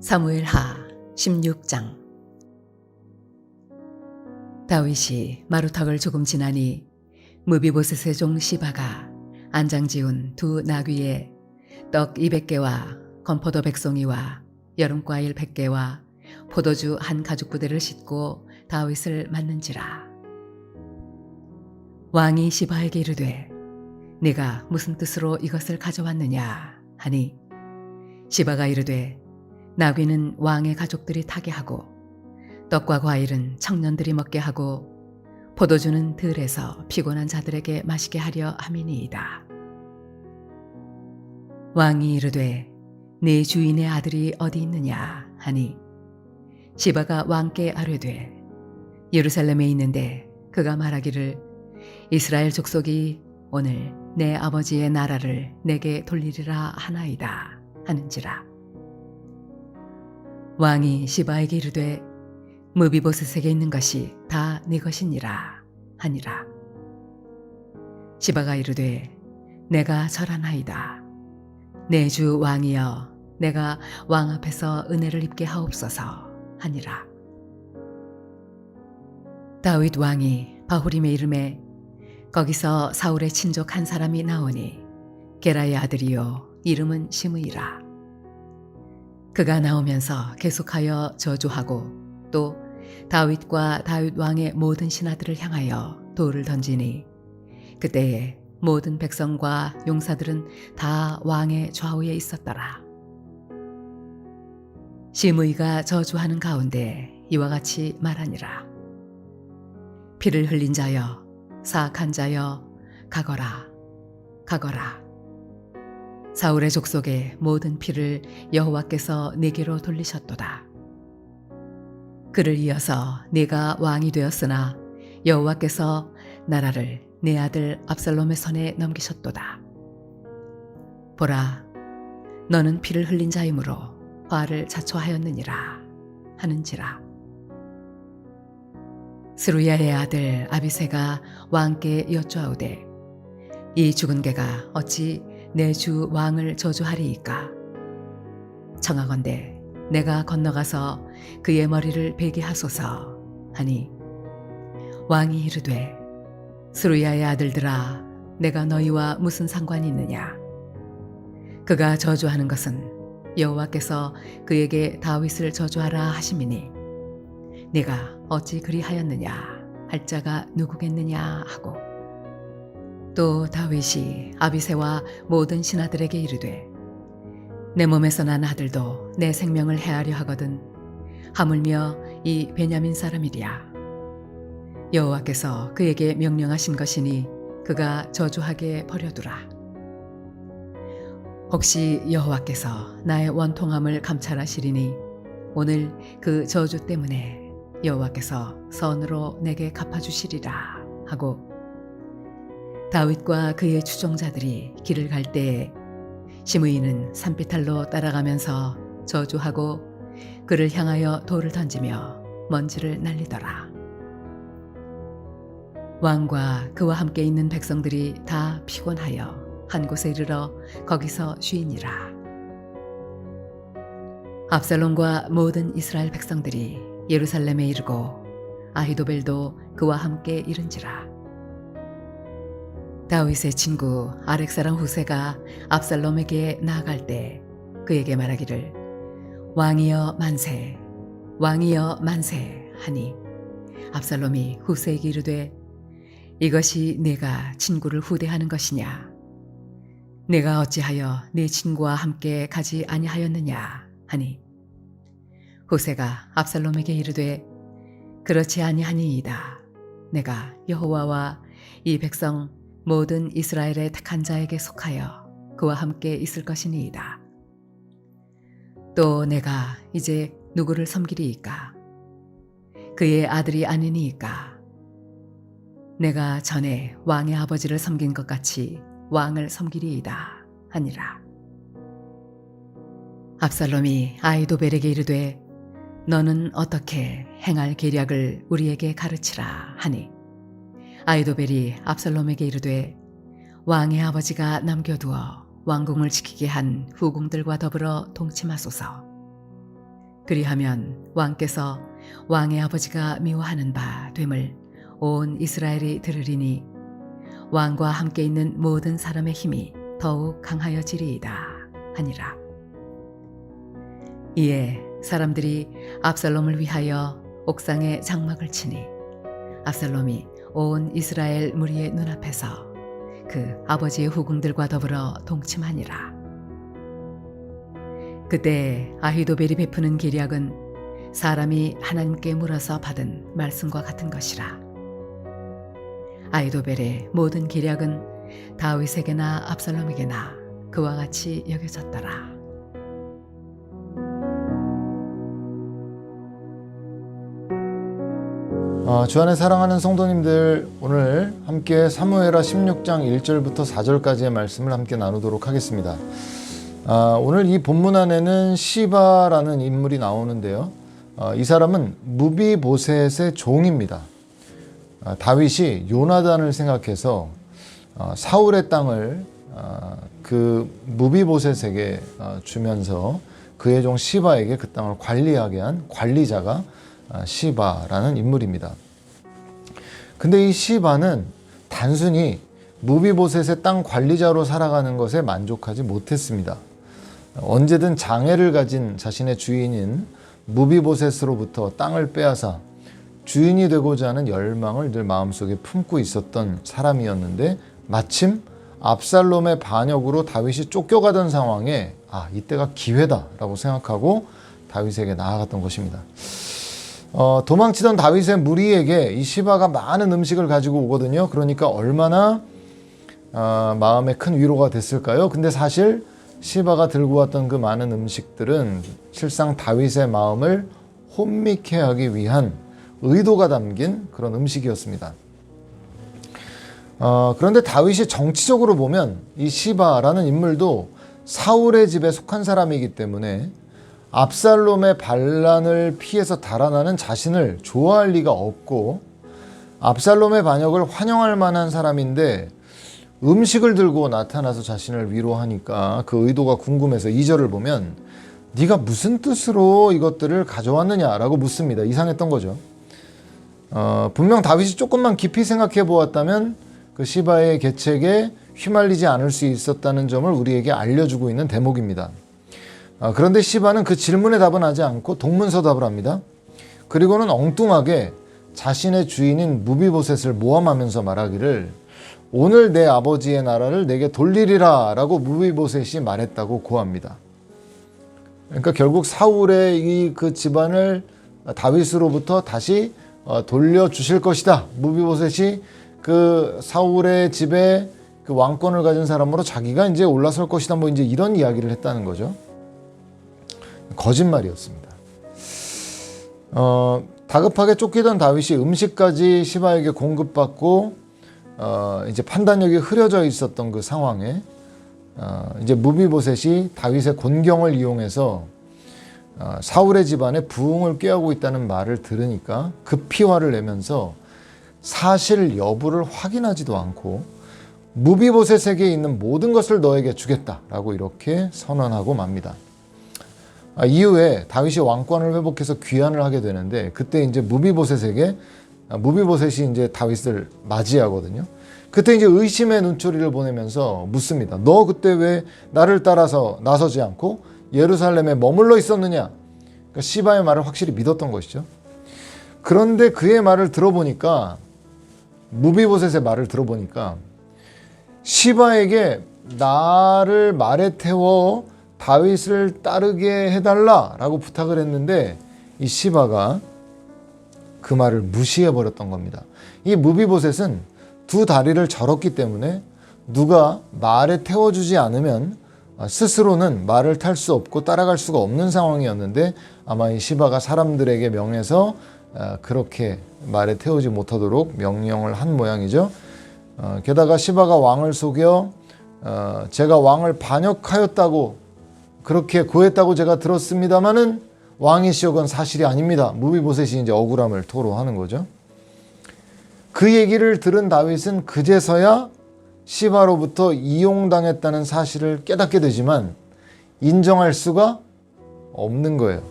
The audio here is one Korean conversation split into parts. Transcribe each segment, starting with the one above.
사무엘하 16장. 다윗이 마루턱을 조금 지나니 무비보셋의 종 시바가 안장지운 두 나귀에 떡 200개와 건포도 100송이와 여름과일 100개와 포도주 한 가죽부대를 싣고 다윗을 맞는지라. 왕이 시바에게 이르되 네가 무슨 뜻으로 이것을 가져왔느냐 하니 시바가 이르되 나귀는 왕의 가족들이 타게 하고 떡과 과일은 청년들이 먹게 하고 포도주는 들에서 피곤한 자들에게 마시게 하려 함이니이다. 왕이 이르되 네 주인의 아들이 어디 있느냐 하니 시바가 왕께 아뢰되 예루살렘에 있는데 그가 말하기를 이스라엘 족속이 오늘 내 아버지의 나라를 내게 돌리리라 하나이다 하는지라. 왕이 시바에게 이르되 무비보셋에게 있는 것이 다 네 것이니라 하니라. 시바가 이르되 내가 절하나이다. 내 주 왕이여 내가 왕 앞에서 은혜를 입게 하옵소서 하니라. 다윗 왕이 바후림에 이름에 거기서 사울의 친족 한 사람이 나오니 게라의 아들이요 이름은 시므이라. 그가 나오면서 계속하여 저주하고 또 다윗과 다윗 왕의 모든 신하들을 향하여 돌을 던지니 그때에 모든 백성과 용사들은 다 왕의 좌우에 있었더라. 시므이가 저주하는 가운데 이와 같이 말하니라. 피를 흘린 자여 사악한 자여 가거라 가거라. 사울의 족속의 모든 피를 여호와께서 네게로 돌리셨도다. 그를 이어서 네가 왕이 되었으나 여호와께서 나라를 내 아들 압살롬의 손에 넘기셨도다. 보라, 너는 피를 흘린 자이므로 화를 자초하였느니라 하는지라. 스루야의 아들 아비새가 왕께 여쭈아오되 이 죽은 개가 어찌 내 주 왕을 저주하리이까? 청하건대 내가 건너가서 그의 머리를 베게 하소서 하니 왕이 이르되 스루야의 아들들아 내가 너희와 무슨 상관이 있느냐? 그가 저주하는 것은 여호와께서 그에게 다윗을 저주하라 하심이니 네가 어찌 그리하였느냐 할 자가 누구겠느냐 하고 또 다윗이 아비새와 모든 신하들에게 이르되 내 몸에서 난 아들도 내 생명을 해하려 하거든 하물며 이 베냐민 사람이랴. 여호와께서 그에게 명령하신 것이니 그가 저주하게 버려두라. 혹시 여호와께서 나의 원통함을 감찰하시리니 오늘 그 저주 때문에 여호와께서 선으로 내게 갚아주시리라 하고 다윗과 그의 추종자들이 길을 갈 때에 시므이는 산비탈로 따라가면서 저주하고 그를 향하여 돌을 던지며 먼지를 날리더라. 왕과 그와 함께 있는 백성들이 다 피곤하여 한 곳에 이르러 거기서 쉬니라. 압살롬과 모든 이스라엘 백성들이 예루살렘에 이르고 아히도벨도 그와 함께 이른지라. 다윗의 친구 아렉 사람 후세가 압살롬에게 나아갈 때 그에게 말하기를 왕이여 만세 왕이여 만세 하니 압살롬이 후세에게 이르되 이것이 내가 친구를 후대하는 것이냐? 내가 어찌하여 네 친구와 함께 가지 아니하였느냐 하니 후세가 압살롬에게 이르되 그렇지 아니하니이다. 내가 여호와와 이 백성 모든 이스라엘의 택한 자에게 속하여 그와 함께 있을 것이니이다. 또 내가 이제 누구를 섬기리이까? 그의 아들이 아니니이까? 내가 전에 왕의 아버지를 섬긴 것 같이 왕을 섬기리이다 하니라. 압살롬이 아히도벨에게 이르되 너는 어떻게 행할 계략을 우리에게 가르치라 하니 아히도벨이 압살롬에게 이르되 왕의 아버지가 남겨두어 왕궁을 지키게 한 후궁들과 더불어 동침하소서. 그리하면 왕께서 왕의 아버지가 미워하는 바 됨을 온 이스라엘이 들으리니 왕과 함께 있는 모든 사람의 힘이 더욱 강하여지리이다 하니라. 이에 사람들이 압살롬을 위하여 옥상에 장막을 치니 압살롬이 온 이스라엘 무리의 눈앞에서 그 아버지의 후궁들과 더불어 동침하니라. 그때 아히도벨이 베푸는 계략은 사람이 하나님께 물어서 받은 말씀과 같은 것이라. 아히도벨의 모든 계략은 다윗에게나 압살롬에게나 그와 같이 여겨졌더라. 주안에 사랑하는 성도님들, 오늘 함께 사무엘하 16장 1절부터 4절까지의 말씀을 함께 나누도록 하겠습니다. 오늘 이 본문 안에는 시바라는 인물이 나오는데요. 이 사람은 무비보셋의 종입니다. 다윗이 요나단을 생각해서 사울의 땅을 그 무비보셋에게 주면서 그의 종 시바에게 그 땅을 관리하게 한 관리자가 시바라는 인물입니다. 근데 이 시바는 단순히 무비보셋의 땅 관리자로 살아가는 것에 만족하지 못했습니다. 언제든 장애를 가진 자신의 주인인 무비보셋으로부터 땅을 빼앗아 주인이 되고자 하는 열망을 늘 마음속에 품고 있었던 사람이었는데, 마침 압살롬의 반역으로 다윗이 쫓겨가던 상황에 이때가 기회다라고 생각하고 다윗에게 나아갔던 것입니다. 도망치던 다윗의 무리에게 이 시바가 많은 음식을 가지고 오거든요. 그러니까 얼마나 마음에 큰 위로가 됐을까요? 근데 사실 시바가 들고 왔던 그 많은 음식들은 실상 다윗의 마음을 혼미케 하기 위한 의도가 담긴 그런 음식이었습니다. 그런데 다윗이 정치적으로 보면 이 시바라는 인물도 사울의 집에 속한 사람이기 때문에 압살롬의 반란을 피해서 달아나는 자신을 좋아할 리가 없고, 압살롬의 반역을 환영할 만한 사람인데 음식을 들고 나타나서 자신을 위로하니까 그 의도가 궁금해서 2절을 보면 네가 무슨 뜻으로 이것들을 가져왔느냐라고 묻습니다. 이상했던 거죠. 분명 다윗이 조금만 깊이 생각해 보았다면 그 시바의 계책에 휘말리지 않을 수 있었다는 점을 우리에게 알려주고 있는 대목입니다. 그런데 시바는 그 질문에 답은 하지 않고 동문서답을 합니다. 그리고는 엉뚱하게 자신의 주인인 무비보셋을 모함하면서 말하기를 오늘 내 아버지의 나라를 내게 돌리리라 라고 무비보셋이 말했다고 고합니다. 그러니까 결국 사울의 그 집안을 다윗으로부터 다시 돌려주실 것이다. 무비보셋이 그 사울의 집에 그 왕권을 가진 사람으로 자기가 이제 올라설 것이다. 이제 이런 이야기를 했다는 거죠. 거짓말이었습니다. 다급하게 쫓기던 다윗이 음식까지 시바에게 공급받고 이제 판단력이 흐려져 있었던 그 상황에 이제 무비보셋이 다윗의 곤경을 이용해서 사울의 집안에 부흥을 꾀하고 있다는 말을 들으니까 급히 화를 내면서 사실 여부를 확인하지도 않고 무비보셋에게 있는 모든 것을 너에게 주겠다라고 이렇게 선언하고 맙니다. 이후에 다윗이 왕권을 회복해서 귀환을 하게 되는데, 그때 이제 무비보셋이 이제 다윗을 맞이하거든요. 그때 이제 의심의 눈초리를 보내면서 묻습니다. 너 그때 왜 나를 따라서 나서지 않고 예루살렘에 머물러 있었느냐? 그러니까 시바의 말을 확실히 믿었던 것이죠. 그런데 그의 말을 들어보니까, 무비보셋의 말을 들어보니까 시바에게 나를 말에 태워 다윗을 따르게 해달라라고 부탁을 했는데 이 시바가 그 말을 무시해버렸던 겁니다. 이 무비보셋은 두 다리를 절었기 때문에 누가 말에 태워주지 않으면 스스로는 말을 탈 수 없고 따라갈 수가 없는 상황이었는데, 아마 이 시바가 사람들에게 명해서 그렇게 말에 태우지 못하도록 명령을 한 모양이죠. 게다가 시바가 왕을 속여 제가 왕을 반역하였다고 그렇게 고했다고 제가 들었습니다마는 왕이시여 그건 사실이 아닙니다. 무비보셋이 이제 억울함을 토로하는 거죠. 그 얘기를 들은 다윗은 그제서야 시바로부터 이용당했다는 사실을 깨닫게 되지만 인정할 수가 없는 거예요.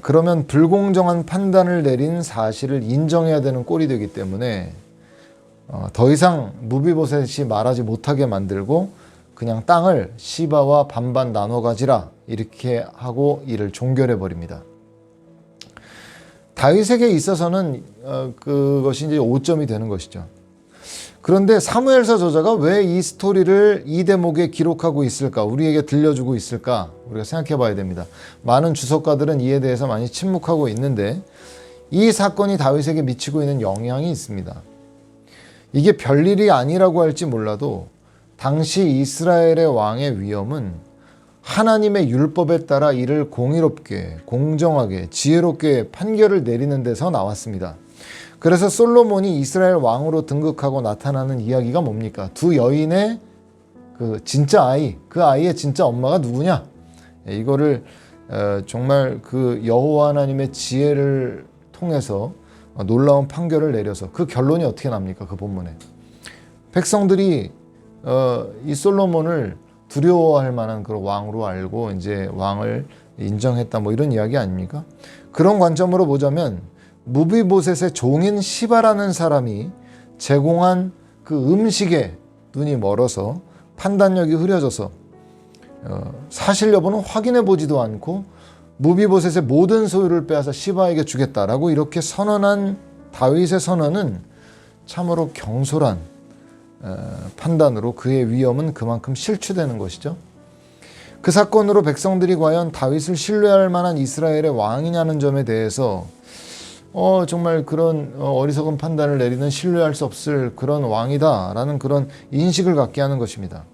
그러면 불공정한 판단을 내린 사실을 인정해야 되는 꼴이 되기 때문에 더 이상 무비보셋이 말하지 못하게 만들고 그냥 땅을 시바와 반반 나눠 가지라 이렇게 하고 이를 종결해 버립니다. 다윗에게 있어서는 그것이 이제 오점이 되는 것이죠. 그런데 사무엘서 저자가 왜 이 스토리를 이 대목에 기록하고 있을까? 우리에게 들려주고 있을까? 우리가 생각해 봐야 됩니다. 많은 주석가들은 이에 대해서 많이 침묵하고 있는데 이 사건이 다윗에게 미치고 있는 영향이 있습니다. 이게 별일이 아니라고 할지 몰라도 당시 이스라엘의 왕의 위엄은 하나님의 율법에 따라 이를 공의롭게, 공정하게, 지혜롭게 판결을 내리는 데서 나왔습니다. 그래서 솔로몬이 이스라엘 왕으로 등극하고 나타나는 이야기가 뭡니까? 두 여인의 그 진짜 아이, 그 아이의 진짜 엄마가 누구냐? 이거를 정말 그 여호와 하나님의 지혜를 통해서 놀라운 판결을 내려서 그 결론이 어떻게 납니까? 그 본문에 백성들이 이 솔로몬을 두려워할 만한 그런 왕으로 알고 이제 왕을 인정했다 뭐 이런 이야기 아닙니까? 그런 관점으로 보자면 무비보셋의 종인 시바라는 사람이 제공한 그 음식에 눈이 멀어서 판단력이 흐려져서 사실 여부는 확인해 보지도 않고 무비보셋의 모든 소유를 빼앗아 시바에게 주겠다라고 이렇게 선언한 다윗의 선언은 참으로 경솔한 판단으로 그의 위엄은 그만큼 실추되는 것이죠. 그 사건으로 백성들이 과연 다윗을 신뢰할 만한 이스라엘의 왕이냐는 점에 대해서 정말 그런 어리석은 판단을 내리는 신뢰할 수 없을 그런 왕이다라는 그런 인식을 갖게 하는 것입니다.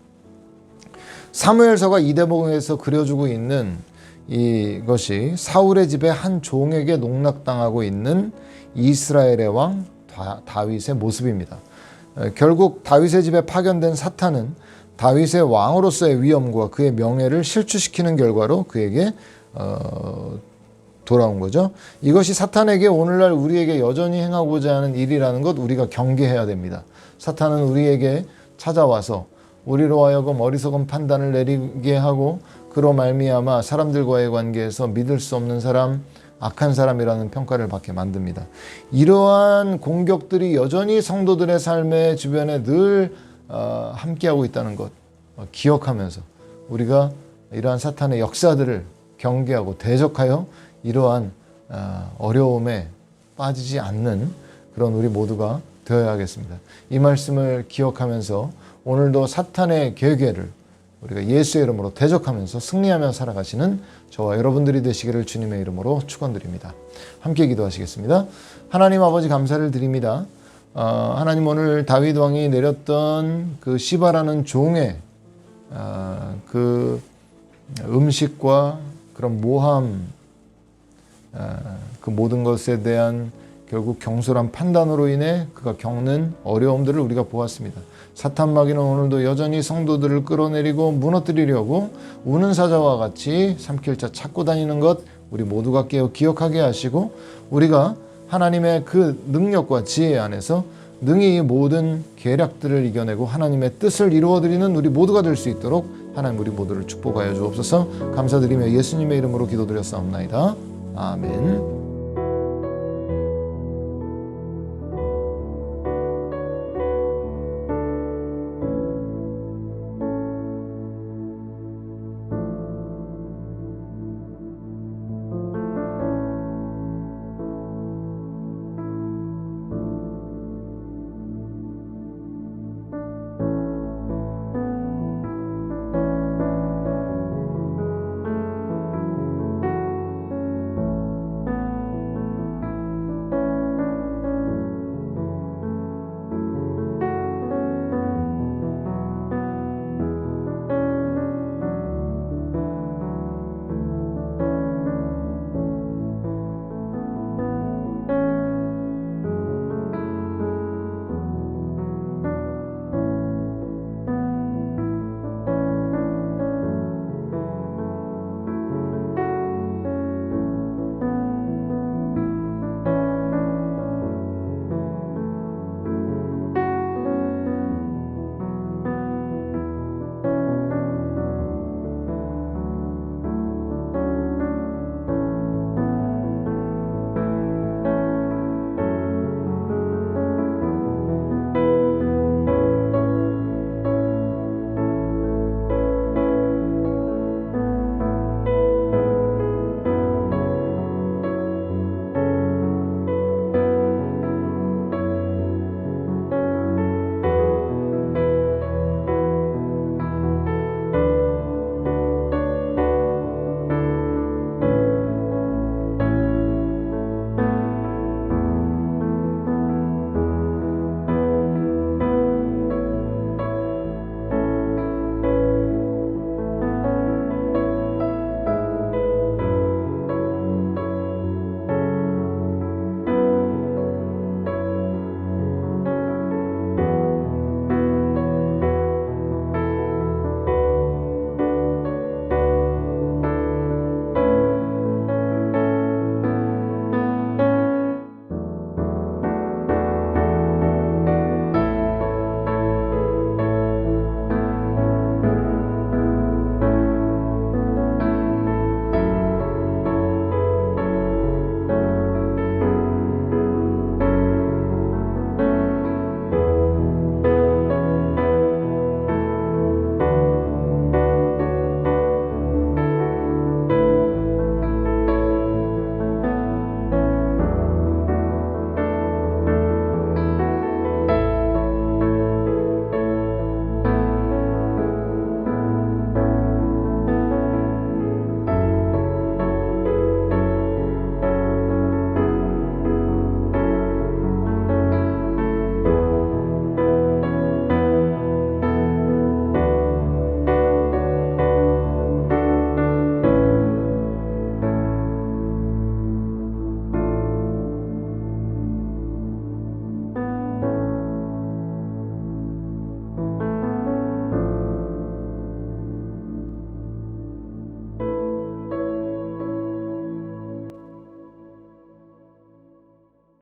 사무엘서가 이 대목에서 그려주고 있는 이것이 사울의 집에 한 종에게 농락당하고 있는 이스라엘의 왕 다윗의 모습입니다. 결국 다윗의 집에 파견된 사탄은 다윗의 왕으로서의 위엄과 그의 명예를 실추시키는 결과로 그에게 돌아온 거죠. 이것이 사탄에게 오늘날 우리에게 여전히 행하고자 하는 일이라는 것 우리가 경계해야 됩니다. 사탄은 우리에게 찾아와서 우리로 하여금 어리석은 판단을 내리게 하고 그로 말미암아 사람들과의 관계에서 믿을 수 없는 사람, 악한 사람이라는 평가를 받게 만듭니다. 이러한 공격들이 여전히 성도들의 삶의 주변에 늘 함께하고 있다는 것 기억하면서 우리가 이러한 사탄의 역사들을 경계하고 대적하여 이러한 어려움에 빠지지 않는 그런 우리 모두가 되어야겠습니다. 이 말씀을 기억하면서 오늘도 사탄의 계계를 우리가 예수의 이름으로 대적하면서 승리하며 살아가시는 저와 여러분들이 되시기를 주님의 이름으로 축원드립니다. 함께 기도하시겠습니다. 하나님 아버지 감사를 드립니다. 하나님 오늘 다윗 왕이 내렸던 그 시바라는 종의 그 음식과 그런 모함 그 모든 것에 대한 결국 경솔한 판단으로 인해 그가 겪는 어려움들을 우리가 보았습니다. 사탄 마귀는 오늘도 여전히 성도들을 끌어내리고 무너뜨리려고 우는 사자와 같이 삼킬자 찾고 다니는 것 우리 모두가 깨어 기억하게 하시고 우리가 하나님의 그 능력과 지혜 안에서 능히 모든 계략들을 이겨내고 하나님의 뜻을 이루어드리는 우리 모두가 될 수 있도록 하나님 우리 모두를 축복하여 주옵소서. 감사드리며 예수님의 이름으로 기도드렸사옵나이다. 아멘.